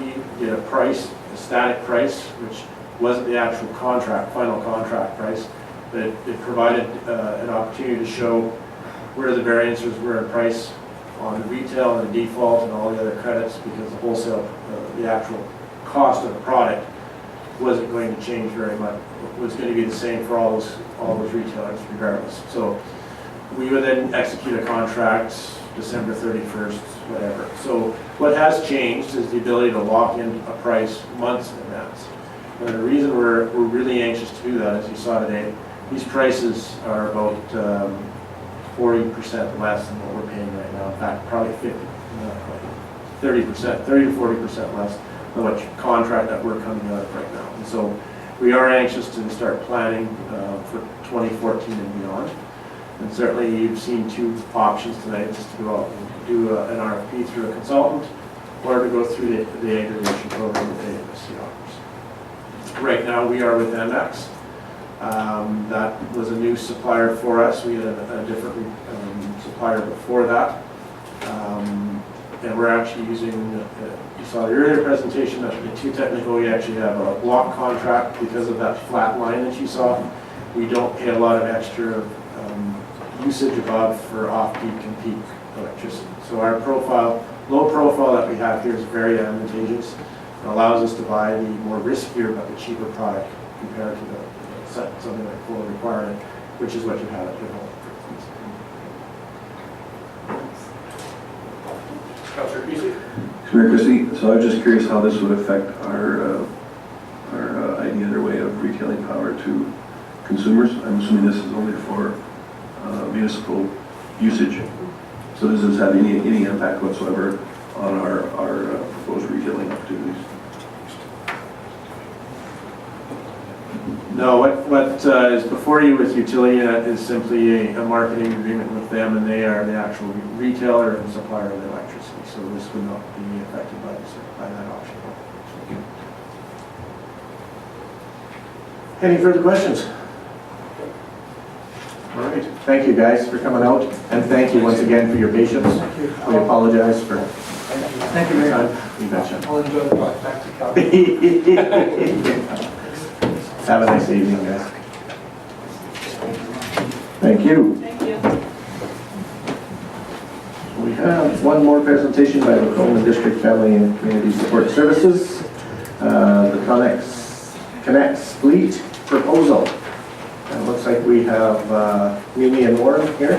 RFP, get a price, a static price, which wasn't the actual contract, final contract price, but it provided an opportunity to show where the variances were in price on the retail and the default and all the other credits, because the wholesale, the actual cost of the product wasn't going to change very much. It was going to be the same for all those retailers regardless. So we would then execute a contract December 31st, whatever. So what has changed is the ability to lock in a price months in advance. And the reason we're really anxious to do that, as you saw today, these prices are about 40% less than what we're paying right now. In fact, probably 30%, 30 to 40% less than what contract that we're coming out of right now. And so we are anxious to start planning for 2014 and beyond. And certainly you've seen two options tonight, just to go out and do an RFP through a consultant or to go through the aggregation program that the AFSC offers. Right now we are with MX. That was a new supplier for us. We had a different supplier before that. And we're actually using, you saw the earlier presentation, that the too technical. We actually have a block contract because of that flat line that you saw. We don't pay a lot of extra usage above for off-peak and peak electricity. So our profile, low profile that we have here is very advantageous. It allows us to buy the more riskier but the cheaper product compared to something like full requirement, which is what you have at your home. Councillor Creasy? Mayor Christie, so I'm just curious how this would affect our idea or way of retailing power to consumers. I'm assuming this is only for municipal usage. So does this have any impact whatsoever on our proposed retailing opportunities? No, what is before you with Utilinet is simply a marketing agreement with them, and they are the actual retailer and supplier of the electricity. So this would not be affected by that option. Any further questions? All right. Thank you guys for coming out, and thank you once again for your patience. We apologize for. Thank you very much. You betcha. I'll enjoy the drive back to Calgary. Have a nice evening, guys. Thank you. Thank you. We have one more presentation by the Lacombe District Family and Community Support Services, the Connects Fleet Proposal. And it looks like we have Mimi and Warren here.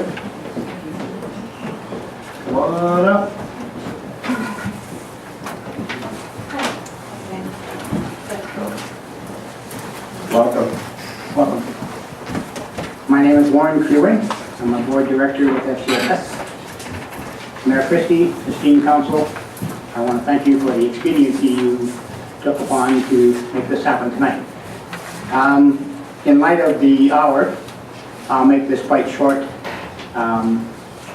Come on up. Welcome. Welcome. My name is Warren Crewe. I'm a board director with FCSS. Mayor Christie, esteemed council, I want to thank you for the expediency you took upon to make this happen tonight. In light of the hour, I'll make this quite short.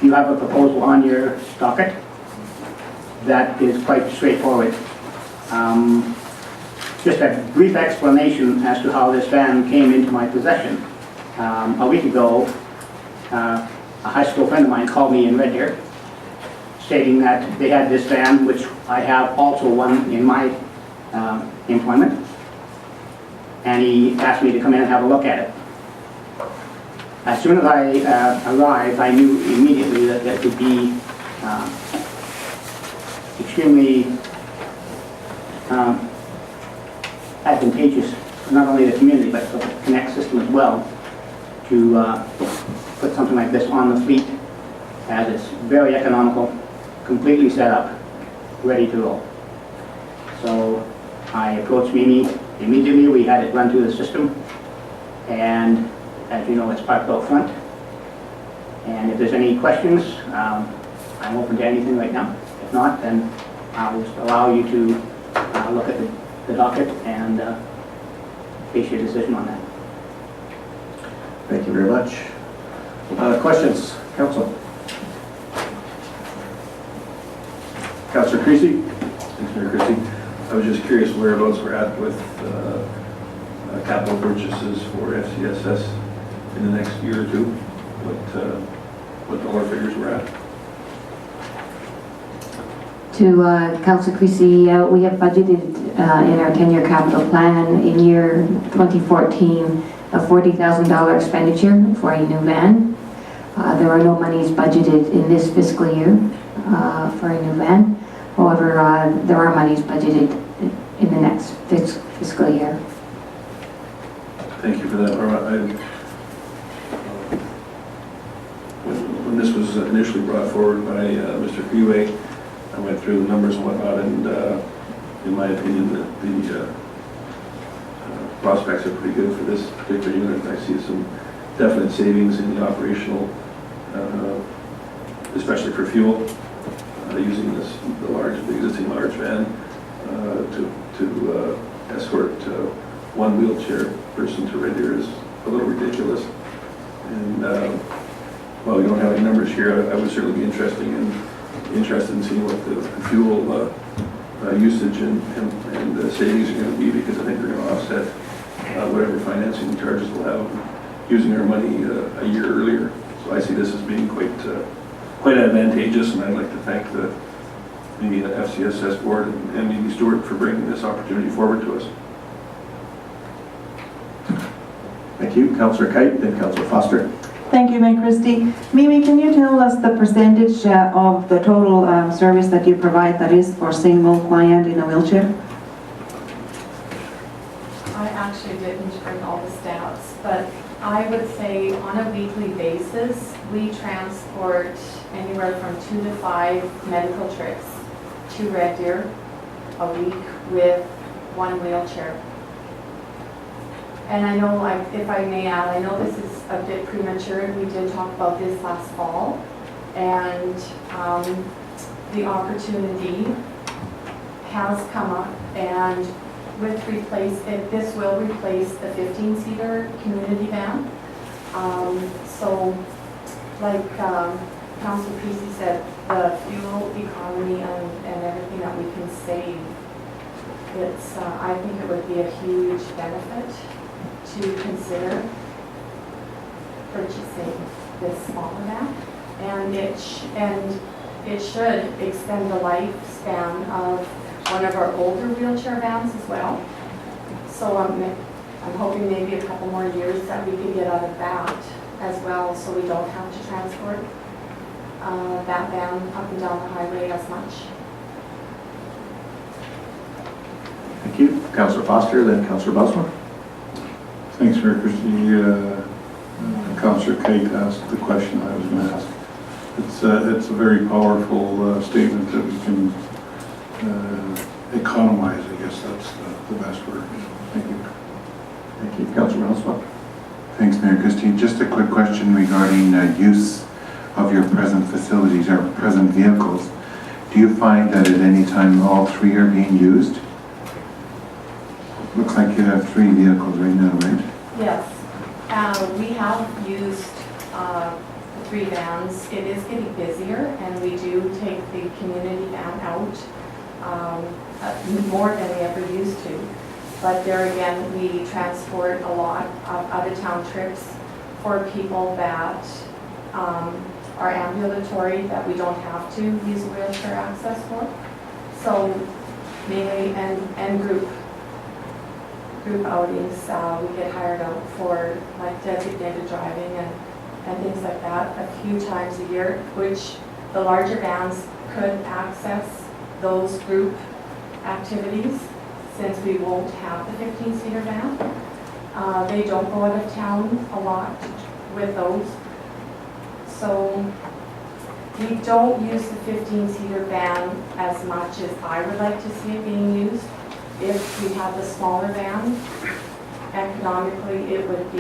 You have a proposal on your docket that is quite straightforward. Just a brief explanation as to how this van came into my possession. A week ago, a high school friend of mine called me in Red Deer, stating that they had this van, which I have also one in my employment, and he asked me to come in and have a look at it. As soon as I arrived, I knew immediately that that would be extremely advantageous, not only the community, but for the Connect system as well, to put something like this on the fleet, as it's very economical, completely set up, ready to roll. So I approached Mimi immediately. We had it run through the system, and as you know, it's parked out front. And if there's any questions, I'm open to anything right now. If not, then I'll just allow you to look at the docket and base your decision on that. Thank you very much. Questions, Council? Councillor Creasy? Thanks, Mayor Christie. I was just curious whereabouts we're at with capital purchases for FCSS in the next year or two. What dollar figures we're at? To Councillor Creasy, we have budgeted in our 10-year capital plan in year 2014 a $40,000 expenditure for a new van. There are no monies budgeted in this fiscal year for a new van. However, there are monies budgeted in the next fiscal year. Thank you for that, Norma. When this was initially brought forward by Mr. Freeway, I went through the numbers and whatnot, and in my opinion, the prospects are pretty good for this particular unit. I see some definite savings in the operational, especially for fuel, using the existing large van to escort one wheelchair person to Red Deer is a little ridiculous. And while we don't have any numbers here, I would certainly be interested in seeing what the fuel usage and savings are going to be, because I think they're going to offset whatever financing charges we'll have using our money a year earlier. So I see this as being quite advantageous, and I'd like to thank the FCSS board and Mimi Stewart for bringing this opportunity forward to us. Thank you. Councillor Kite, then Councillor Foster. Thank you, Mayor Christie. Mimi, can you tell us the percentage of the total service that you provide that is for single client in a wheelchair? I actually didn't bring all the stats, but I would say on a weekly basis, we transport anywhere from 2 to 5 medical trips to Red Deer a week with one wheelchair. And I know, if I may add, I know this is a bit premature. We did talk about this last fall, and the opportunity has come up, and this will replace the 15-seater community van. So, like Councilor Creasy said, the fuel economy and everything that we can save, I think it would be a huge benefit to consider purchasing this smaller van, and it should extend the lifespan of one of our older wheelchair vans as well. So I'm hoping maybe a couple more years that we can get out of that as well, so we don't have to transport that van up and down the highway as much. Thank you. Councillor Foster, then Councillor Busman. Thanks, Mayor Christie. Councillor Kate asked the question I was going to ask. It's a very powerful statement that we can economize. I guess that's the best word. Thank you. Thank you. Councillor Busman. Thanks, Mayor Christie. Just a quick question regarding use of your present facilities or present vehicles. Do you find that at any time all three are being used? Looks like you have 3 vehicles right now, right? Yes. We have used the 3 vans. It is getting busier, and we do take the community van out more than we ever used to. But there again, we transport a lot of out-of-town trips for people that are ambulatory, that we don't have to use wheelchair access for. So mainly, and group outings, we get hired out for like designated driving and things like that a few times a year, which the larger vans could access those group activities since we won't have the 15-seater van. They don't go out of town a lot with those. So we don't use the 15-seater van as much as I would like to see it being used. If we had the smaller van, economically it would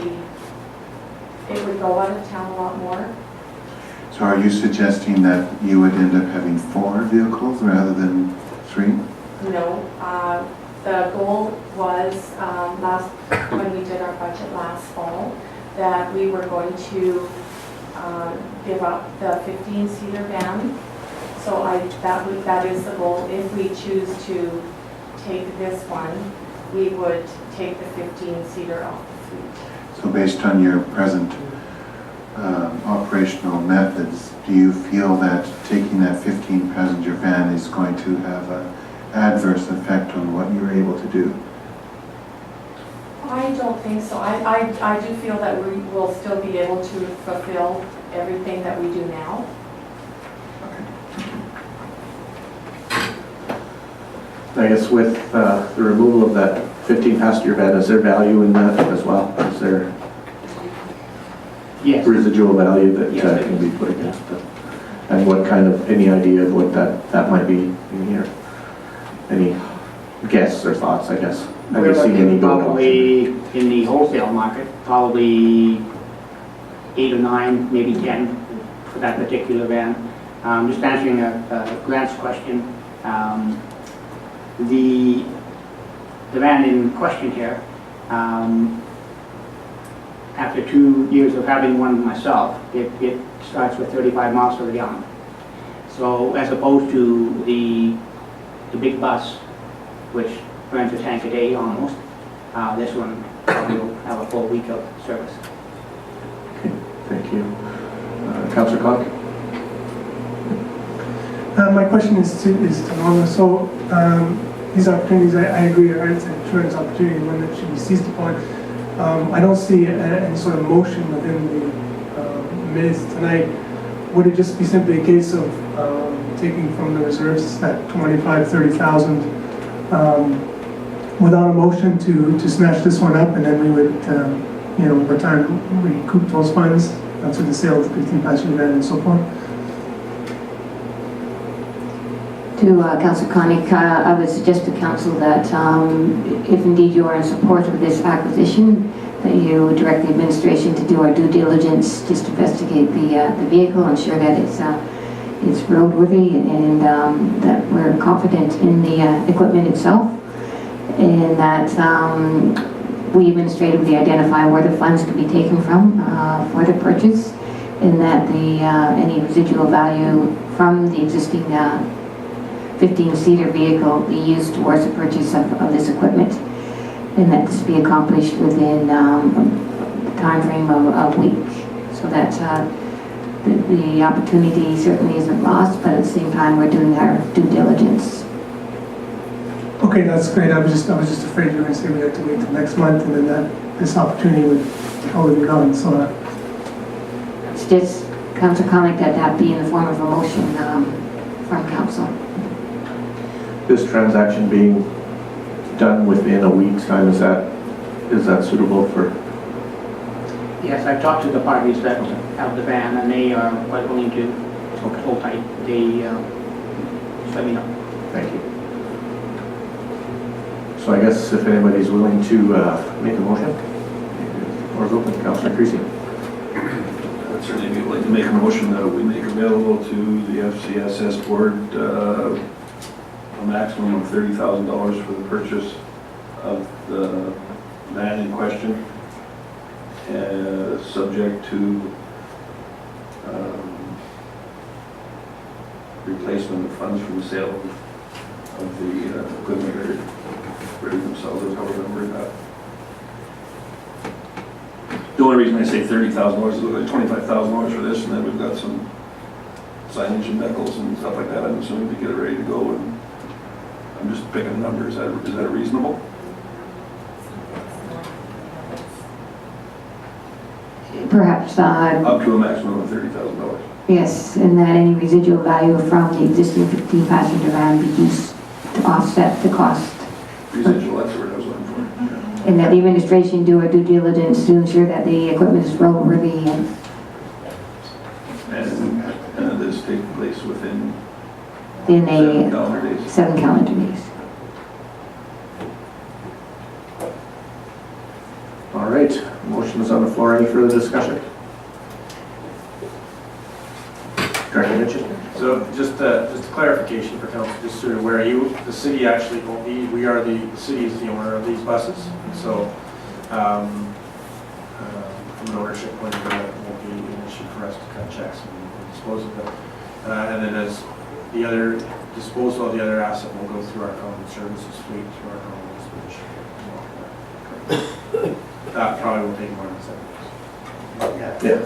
go out of town a lot more. So are you suggesting that you would end up having 4 vehicles rather than 3? No, the goal was when we did our budget last fall, that we were going to give up the 15-seater van. So that is the goal. If we choose to take this one, we would take the 15-seater off the fleet. So based on your present operational methods, do you feel that taking that 15 passenger van is going to have an adverse effect on what you're able to do? I don't think so. I do feel that we will still be able to fulfill everything that we do now. I guess with the removal of that 15 passenger van, is there value in that as well? Is there Yes. residual value that Yes, there can is. be put against it? And what kind of, any idea of what that might be in here? Any guess or thoughts, I guess? Have We're you seen any looking build probably in the wholesale market, probably 8 or 9, maybe 10 for that particular van. Just answering Grant's question, the van in question here, after 2 years of having one myself, it starts with 35 miles per gallon. So as opposed to the big bus, which burns a tank a day almost, this one probably will have a full week of service. Okay, thank you. Councillor Clark? My question is to Norma. So these opportunities, I agree, it's a tremendous opportunity, one that should be seized upon. I don't see any sort of motion within the minutes tonight. Would it just be simply a case of taking from the reserves that 25, 30,000 without a motion to snatch this one up, and then we would, over time, recoup those funds through the sale of the 15 passenger van and so forth? To Councillor Connick, I would suggest to Council that if indeed you are in support of this acquisition, that you direct the administration to do our due diligence, just investigate the vehicle, ensure that it's roadworthy, and that we're confident in the equipment itself, and that we administratively identify where the funds can be taken from for the purchase, and that any residual value from the existing 15-seater vehicle be used towards the purchase of this equipment, and that this be accomplished within a time frame of a week, so that the opportunity certainly isn't lost, but at the same time we're doing our due diligence. Okay, that's great. I was just afraid you were going to say we had to wait till next month, and then this opportunity would totally be gone. So It's just Councillor Connick that be in the form of a motion from Council. This transaction being done within a week's time, is that suitable for? Yes, I've talked to the parties that have the van, and they are quite willing to hold tight. They just let me know. Thank you. So I guess if anybody's willing to make a motion, or is open, Councillor Creasy. I'd certainly be willing to make a motion that we make available to the FCSS board a maximum of $30,000 for the purchase of the van in question, subject to replacement of funds from the sale of the equipment or themselves, or however they word that. The only reason I say $30,000 is like $25,000 for this, and then we've got some signage and decals and stuff like that, I'm assuming, to get it ready to go, and I'm just picking a number. Is that reasonable? Perhaps, Up to a maximum of $30,000. yes, and that any residual value from the existing 15-passenger van be used to offset the cost. Residual, that's the word I was looking for. And that the administration do a due diligence to ensure that the equipment is roadworthy And this take place within in 7 a calendar days. 7 calendar days. All right, motion is on the floor. Any further discussion? Director Mitchell. So just a clarification for council, just so you're aware, the city actually won't be, the city is the owner of these buses. And so from an ownership point of view, that won't be an issue for us to cut checks and dispose of them. And then as the other disposal of the other asset will go through our common services fleet, through our common disposition. That probably will take more than 7 years. Yeah.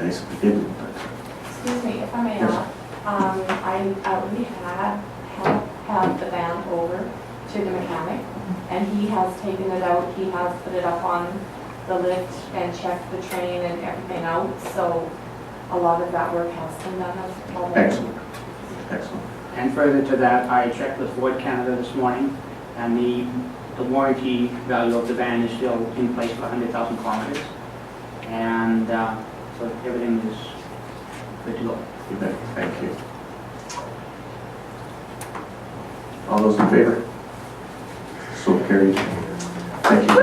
nice if we didn't, but. Excuse me, if I may ask, we have the van over to the mechanic, and he has taken it out, he has put it up on the lift and checked the train and everything out, so a lot of that work has been done already. Excellent, excellent. And further to that, I checked with Ford Canada this morning, and the warranty value of the van is still in place for 100,000 kilometers. And so everything is good to go. You bet. Thank you. All those in favor? So carried. Thank you.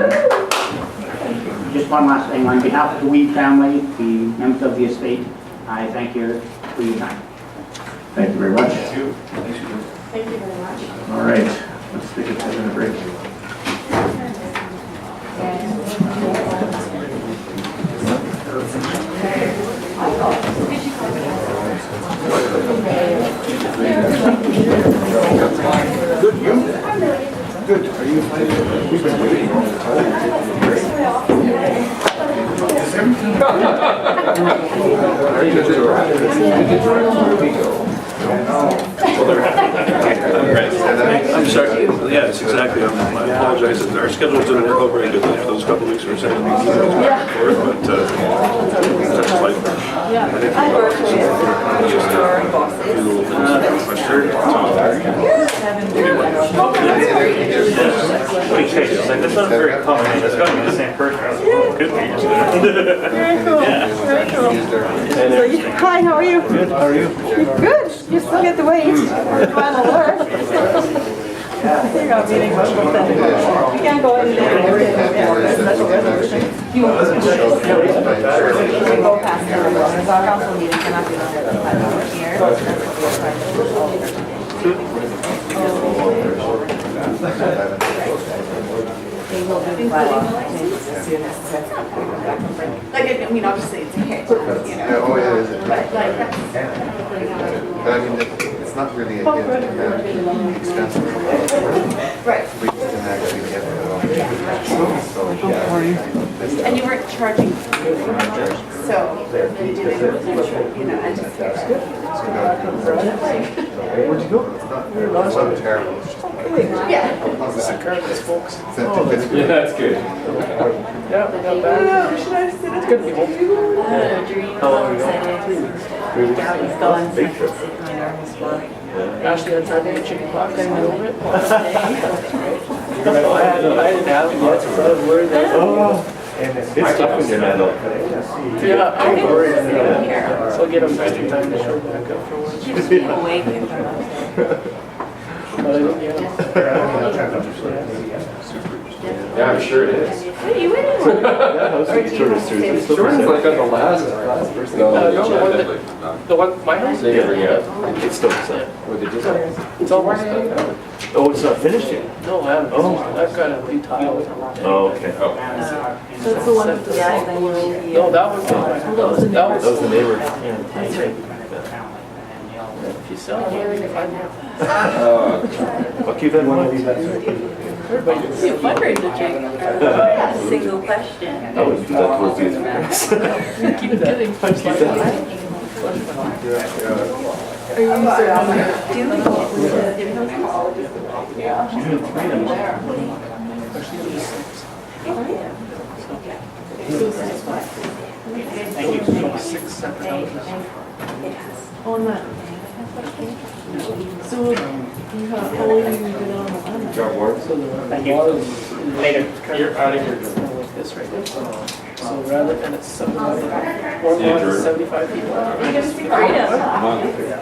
Just one last thing, on behalf of the Weed family, the members of the estate, I thank you for your time. Thank you very much. Thank you very much. All right, let's take a 10-minute break. I'm sorry, yeah, it's exactly, I apologize, our schedules didn't work out very good for those couple of weeks we were sending emails back and forth, but that's like, That's not very common. It's got to be the same person. Could be. Very cool. Very cool. Hi, how are you? Good. How are you? Good. You still get the weight. Final alert. You're not meeting much with them. You can't go in there. Special resolution. You can go past the council meeting cannot be longer than 5 hours here. They will do the bylaw as soon as like, I mean, obviously it's a hit, you know. Oh, yeah, it is. But like, But I mean, it's not really a gift, it's expensive. right. We just didn't actually get it at all. So, And you weren't charging, so you didn't, you know, anticipate. Where'd you go? It's not terrible, it's just. Yeah. Folks. Yeah, that's good. Should I sit at the table? How long ago? 3 weeks. Yeah, he's gone. Ashley had tried to get chicken pox and over it. I didn't have it yet, so I was worried that. It's tough when you're not up. Yeah, I'm worried. So I'll get him just in time to show back up for once. Keeps me awake. But I didn't get him. Yeah, I'm sure it is. What are you waiting for? Jordan's like on the last person. The one, my house? Yeah, it's still set. What did you say? It's almost done. Oh, it's not finished yet? No, I haven't. I've got a few tiles. Oh, okay. Oh. So it's the one with the guy that you. No, that was my house. That was the neighbor. If you sell it, you find out. I'll keep that in mind. Everybody. You fundraiser, Jake. Single question. Oh, that towards the end. Keep getting punched like that. Are you dealing with Thank you. 6 separate houses. on that? So, you have, how long have you been on the land? Got warm? So the Thank you. Later. You're out of here. Like this right there. So rather, and it's 75, one lot is 75 people.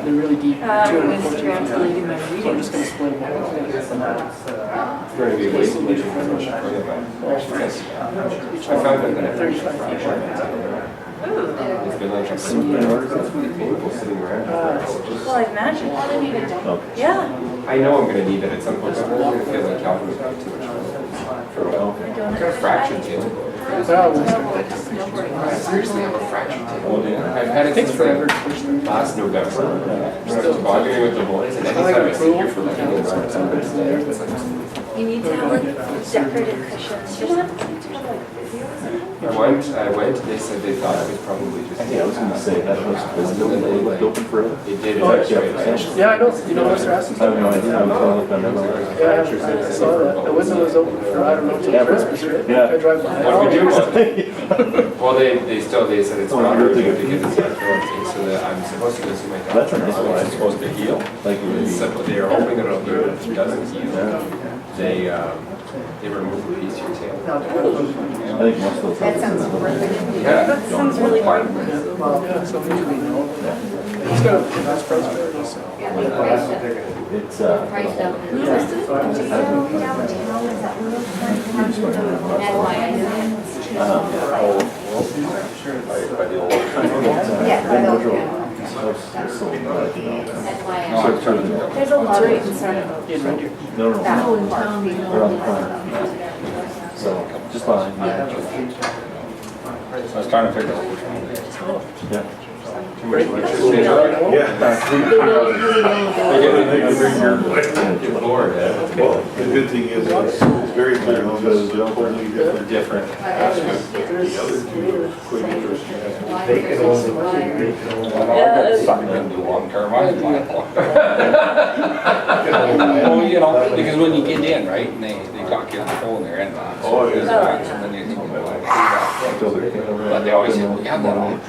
They're really deep, 214 feet. So I'm just gonna split them out. Very good. Each one found that 35 feet. It's been like people sitting around. Well, I imagine. Yeah. I know I'm gonna need that at some point, but I'm gonna feel like Calvin was paying too much for a while. Fractured table. Seriously, I'm a fractured table. I've had it since forever. last November. I'm still bargaining with the boys, and anytime I sit here for like an hour, You need to have like decorative cushions. You don't have to have like videos. I went, they said they thought it was probably just. Yeah, I was gonna say, that was open forever. It did. Oh, It's yeah. right. Yeah, I know, you know, Mr. Aston? I have no idea, I was gonna look on that. Yeah, I saw that. The window was open for, I don't know, till Christmas, right? Yeah. I drive by. What we do was, well, they said it's not urgent to get this out, so that I'm supposed to go see my doctor. That's a nice one. It's supposed to heal. Like, it would be- So they are hoping that it'll heal, but if it doesn't heal, they remove a piece of your tail. I think most of those. That sounds horrific. Yeah. That sounds really hard. Yeah, so maybe we know. It's got a nice price for it, so. It's, Priced out. There's a lot of concern about No, no, that no, whole park being they're on the corner. So, just behind, yeah. I was trying to figure out which one. Yeah. Great. Yeah. Your board, well, the good thing is it's very clear, because they're totally different. They can only. Sucking into long-term, I Well, you know, because when you get in, right, and they got you on the phone there and. Oh, yeah. And then you go like, but they always say, well, you have that on.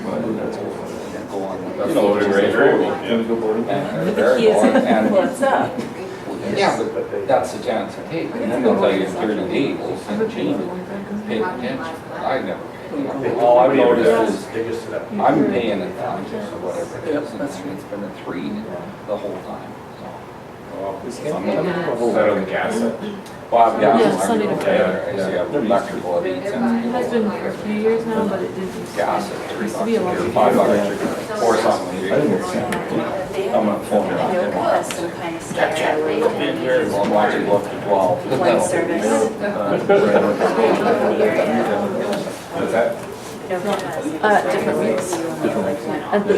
Go on, you know, the great road. And What's up? yeah, but that's the chance I take. And then they'll tell you in 30 days, and change it. Pay attention. I never. All I've noticed is I'm paying it down or whatever it is. And it's been a 3 the whole time. So I'm not on the gas. Well, I've got. Yeah, Sunday to Friday. I see I've electrical at 8 cents. It has been for a few years now, but it didn't used to. Gas at It used to be a lot. $3 or $5 or something. I'm not phone around. That's some kind of scary. Well, I'm watching Look to 12. One service. What's that? Different weeks.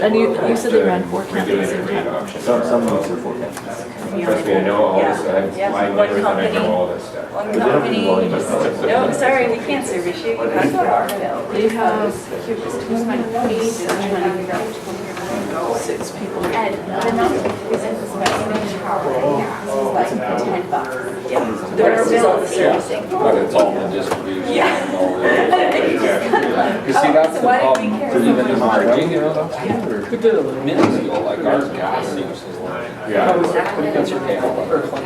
And you said they ran 4 campaigns in total. Some weeks are for campus. Trust me, I know all this, I have my neighbors and I know all this stuff. One company, no, sorry, we can't service you. You have to go to our bill. They have, here's my page, I'm trying to figure out which one here. 6 people. And the number is in the specification power and gas is like $10. Yeah. The rest is all the servicing. But it's all the distribution Yeah. and all the. You see, that's the So why did we problem, care because so even in much? Virginia, could do a minuscule, like our gas use is like. Yeah. That's your paying over. Could I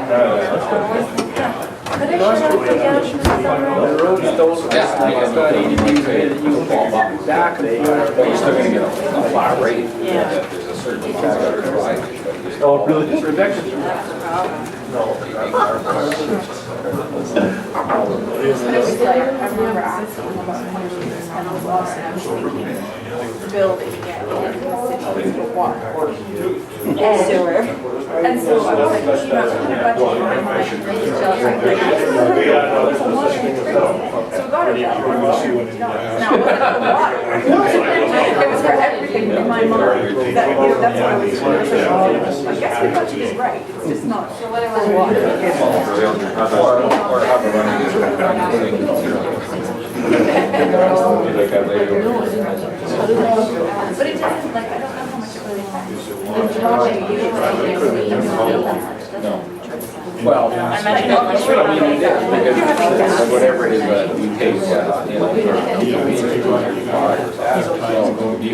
shut up the gas in the summer? The roads don't. Yeah, it's got 80 degrees ahead and you can fall back and forth, but you're still gonna get a flat rate. Yeah. There's a certain factor of drive. Oh, really? Rebecca. That's the problem. No. But it was like, I remember asking them about how much we spent on water, and I was thinking, building, yeah, in the city, for water. And sewer. And so I was like, you know, I'm gonna budget for my mind, and then it's just like, it's a lot of expense. So we got it. Now, it wasn't for water. It was for everything in my mind, that, you know, that's what I was doing. I was like, oh, I guess my budget is right, it's just not for water. Or have a running district. Like that lady over there. But it doesn't, like, I don't know how much it really affects. No. Well, I mean, it is, because whatever it is that you take, you know,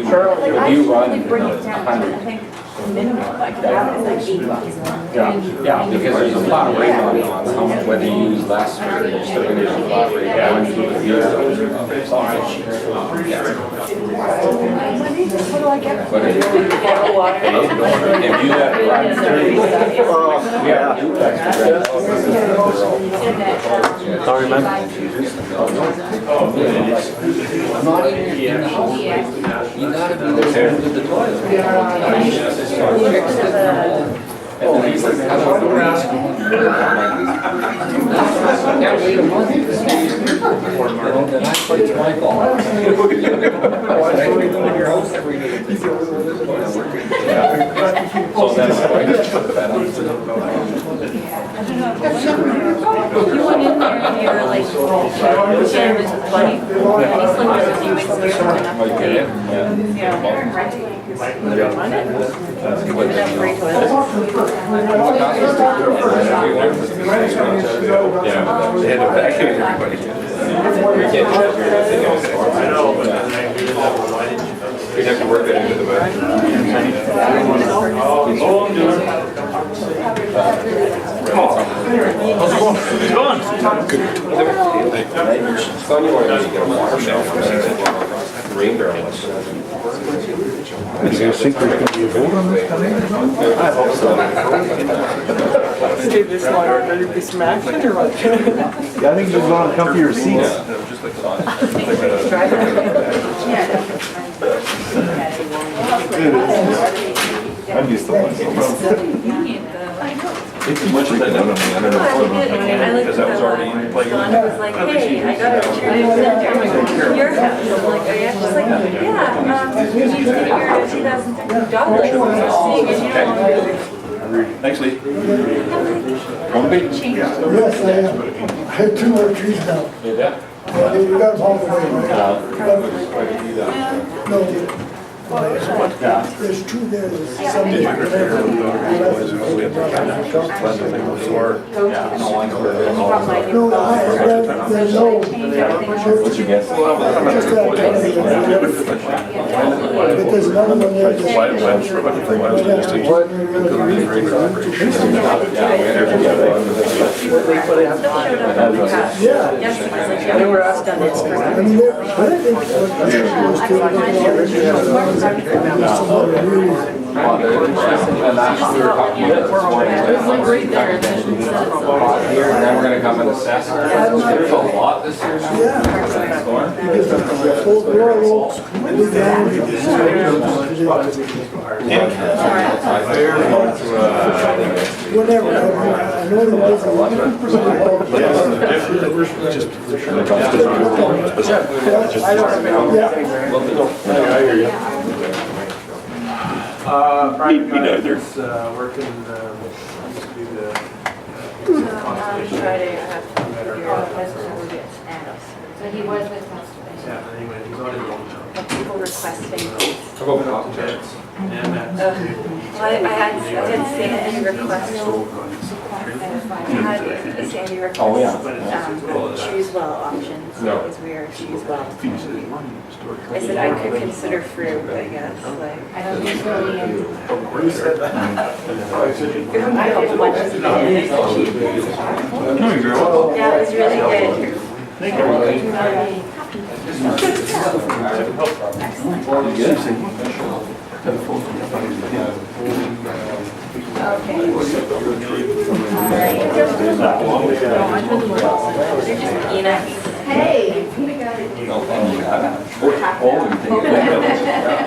for if you run Bring it down, I 100. think minimum, like that is like $8. Yeah, because there's a flat rate on how much, whether you use less or you're still gonna use a flat rate. One, two, three, What do I get? But if you that run 30, yeah, you Sorry, man. I'm not even in the house. You gotta be there to the toilet. And then he's like, how about the rest? Can't wait a month. Then I fight it's my fault. I wait in your house every day. So that's why I put that on. You went in there and you were like, jamming with Buddy. And he's like, was you experienced enough to pay? Yeah. On it? With that free toilet? Yeah, they had to vacuum everybody. I know, but why didn't you? We'd have to work that into the budget. How's it going? It's going. Son, you wanted to get a water shelf from the rain barrel. You guys think there's gonna be a vote on this today? I hope so. Stay this long, or better be some action or what? Yeah, I think just go on comfier seats. I'm used to it. It's too much of that down on me. I don't know. Because that was already in play. Donna was like, hey, I got a return to your house. I'm like, oh yeah? She's like, yeah, you need to get your 2013 dog license. Seeing as you don't want to. Thanks, Lee. One big. Yes, I am. I had 2 more trees down. Yeah. You got them all the way, right? No. There's 2 there, there's somebody. No, there's no. What's your guess? Just that. But there's none of them Yeah. They were asked on Instagram. I mean, I think And then we're gonna come and assess. There's a lot this year. whatever, I know there was a lot I hear you. Brian is working, used to do the Friday, I have to figure out if we'll get snaps. So he was with conservation. yeah, anyway, he's on his own now. Of people requesting. How about cocktails? And that's. Well, I didn't see any requests. I had Sandy request. Oh, yeah. Choose well options. No. Because we are choose well. I said I could consider fruit, I guess, like. I don't think really. I have lunches in it. Yeah, it was really good. Hey.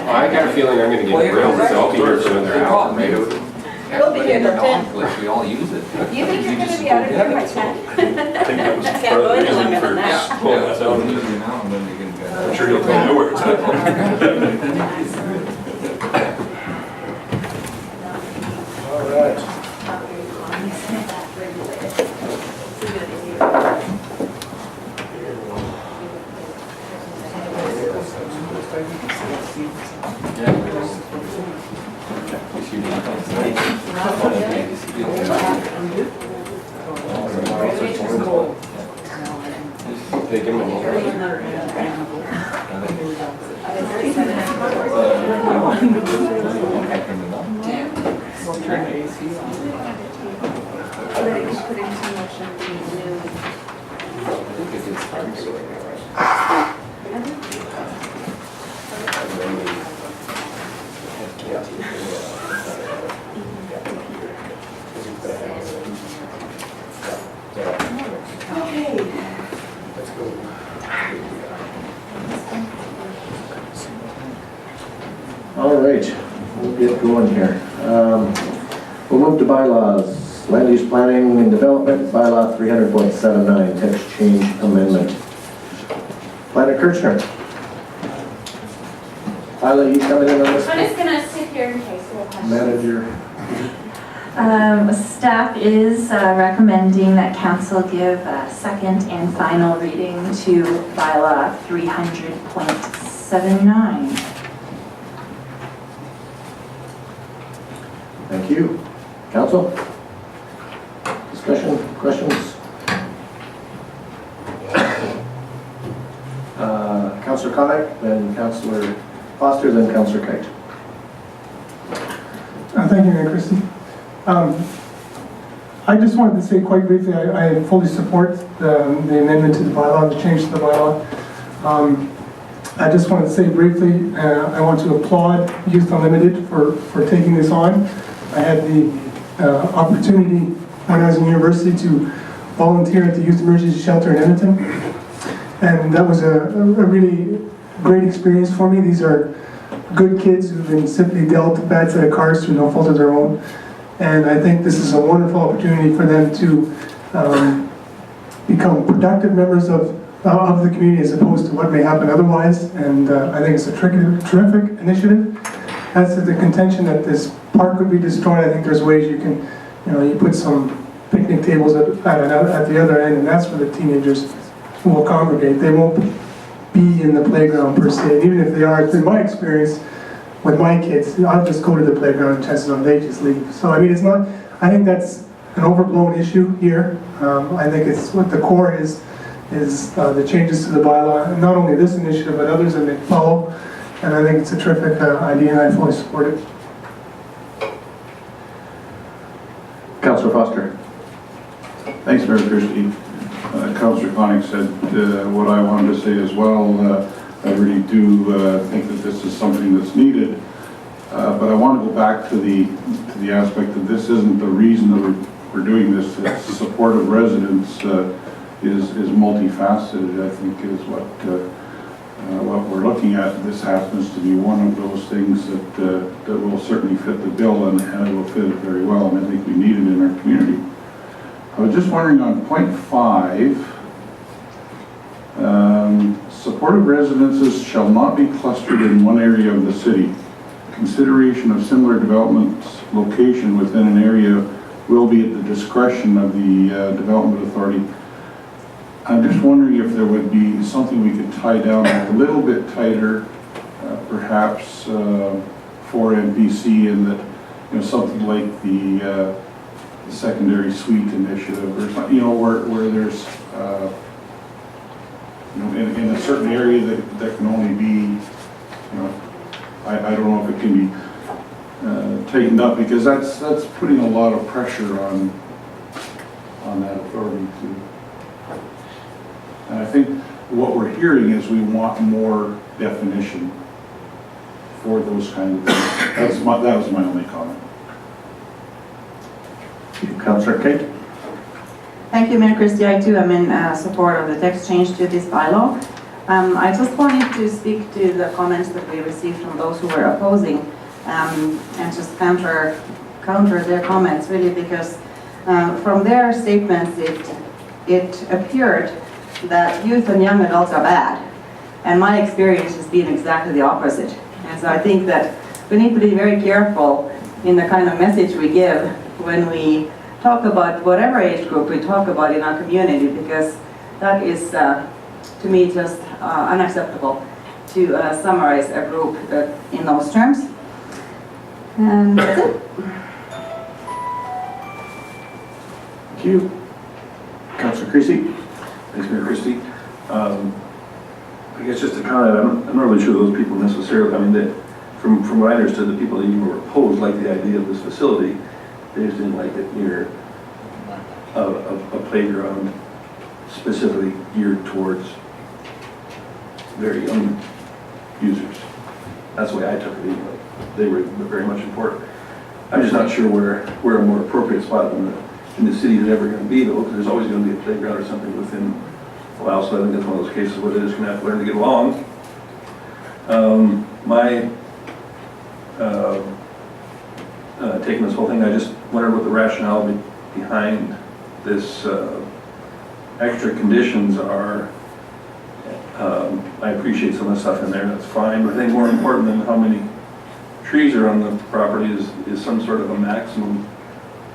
I got a feeling I'm gonna get grilled, so I'll be here soon. They're out. We'll be here till 10. We all use it. You think you're gonna be out of here by 10? Can't go any longer than that. I'm sure you'll tell me where it's at. All right. Take him in. All right, we'll get going here. We'll move to bylaws. Land use planning and development, bylaw 300.79, text change amendment. Planner Kirchner. Isla, you coming in on this? I'm just gonna sit here in case we have questions. Manager. Staff is recommending that council give a second and final reading to bylaw 300.79. Thank you. Council? Discussion, questions? Councillor Konek, then Councillor Foster, then Councillor Kite. Thank you, Mayor Christie. I just wanted to say quite briefly, I fully support the amendment to the bylaw, the change to the bylaw. I just wanted to say briefly, I want to applaud Youth Unlimited for taking this on. I had the opportunity when I was in university to volunteer at the Youth Emergency Shelter in Edmonton. And that was a really great experience for me. These are good kids who've been simply dealt a bad set of cards through no fault of their own. And I think this is a wonderful opportunity for them to become productive members of the community as opposed to what may happen otherwise. And I think it's a terrific initiative. As to the contention that this park would be destroyed, I think there's ways you can, you put some picnic tables at the other end, and that's where the teenagers will congregate. They won't be in the playground per se. And even if they are, in my experience with my kids, I'll just go to the playground and chances are they just leave. So I mean, it's not, I think that's an overblown issue here. I think it's what the core is the changes to the bylaw, and not only this initiative, but others that may follow. And I think it's a terrific idea, and I fully support it. Councillor Foster. Thanks, Mayor Christie. Councillor Koenig said what I wanted to say as well. I really do think that this is something that's needed. But I want to go back to the aspect that this isn't the reason that we're doing this. It's support of residents is multifaceted, I think, is what we're looking at. This happens to be one of those things that will certainly fit the bill, and it will fit it very well, and I think we need it in our community. I was just wondering on point 5, supportive residences shall not be clustered in one area of the city. Consideration of similar development's location within an area will be at the discretion of the development authority. I'm just wondering if there would be something we could tie down a little bit tighter, perhaps for NBC, in that, something like the secondary suite initiative, or something, where there's, in a certain area that can only be, I don't know if it can be tightened up, because that's putting a lot of pressure on that authority too. And I think what we're hearing is we want more definition for those kind of things. That was my only comment. Councillor Kate. Thank you, Mayor Christie. I too am in support of the text change to this bylaw. I just wanted to speak to the comments that we received from those who were opposing, and just counter their comments, really, because from their statements it appeared that youth and young adults are bad, and my experience has been exactly the opposite. And so I think that we need to be very careful in the kind of message we give when we talk about whatever age group we talk about in our community, because that is, to me, just unacceptable to summarize a group in those terms. And that's it. Thank you. Councillor Creasy. Thanks, Mayor Christie. I guess just to comment, I'm not really sure those people necessarily, I mean, from what I understood, the people that even were opposed liked the idea of this facility. They just didn't like it near a playground specifically geared towards very young users. That's the way I took it anyway. They were very much important. I'm just not sure where a more appropriate spot in the city is ever going to be, though, because there's always going to be a playground or something within a while. So I think that's one of those cases where they're just going to have to learn to get along. Taking this whole thing, I just wondered what the rationale behind this extra conditions are. I appreciate some of the stuff in there, that's fine, but I think more important than how many trees are on the property is some sort of a maximum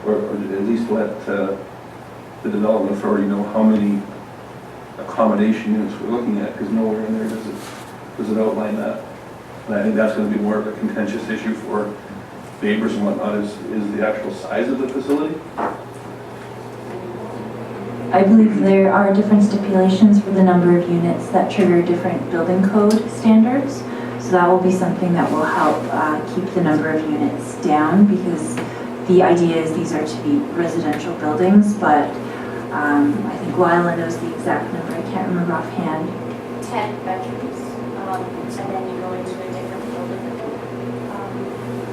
or at least let the development authority know how many accommodation units we're looking at, because nowhere in there does it outline that. And I think that's going to be more of a contentious issue for neighbors and whatnot, is the actual size of the facility. I believe there are different stipulations for the number of units that trigger different building code standards. So that will be something that will help keep the number of units down, because the idea is these are to be residential buildings, but I think Lila knows the exact number, I can't remember offhand. 10 bedrooms, and then you go into a different building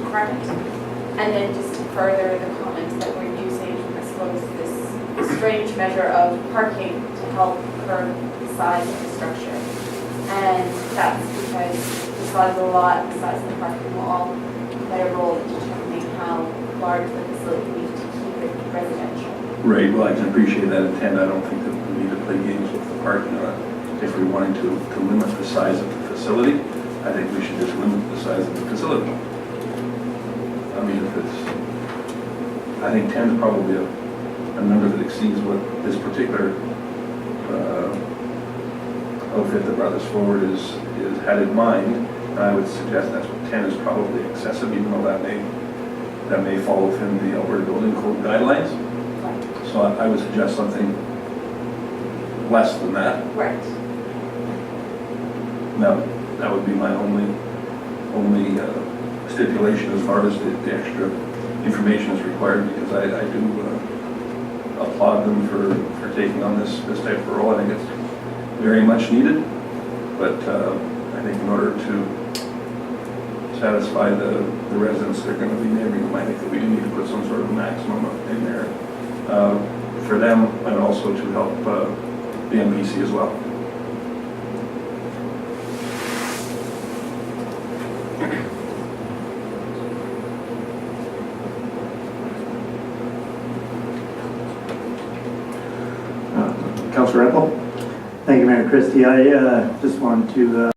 requirement. And then just to further the comments that we're using, I suppose, this strange measure of parking to help curb the size of the structure. And that's because the size of the lot, the size of the parking will all play a role in determining how large the facility needs to keep it residential. Right, well, I can appreciate that intent. I don't think that we need to play games with the parking lot. If we're wanting to limit the size of the facility, I think we should just limit the size of the facility. I mean, I think 10 is probably a number that exceeds what this particular outfit that brought this forward is had in mind. And I would suggest that's what 10 is probably excessive, even though that may fall within the Alberta Building Code guidelines. So I would suggest something less than that. Right. That would be my only stipulation as far as the extra information is required, because I do applaud them for taking on this type of role. I think it's very much needed, but I think in order to satisfy the residents that are going to be neighboring them, I think that we do need to put some sort of maximum in there for them, and also to help the MPC as well. Councillor Epple? Thank you, Mayor Christie. I just wanted to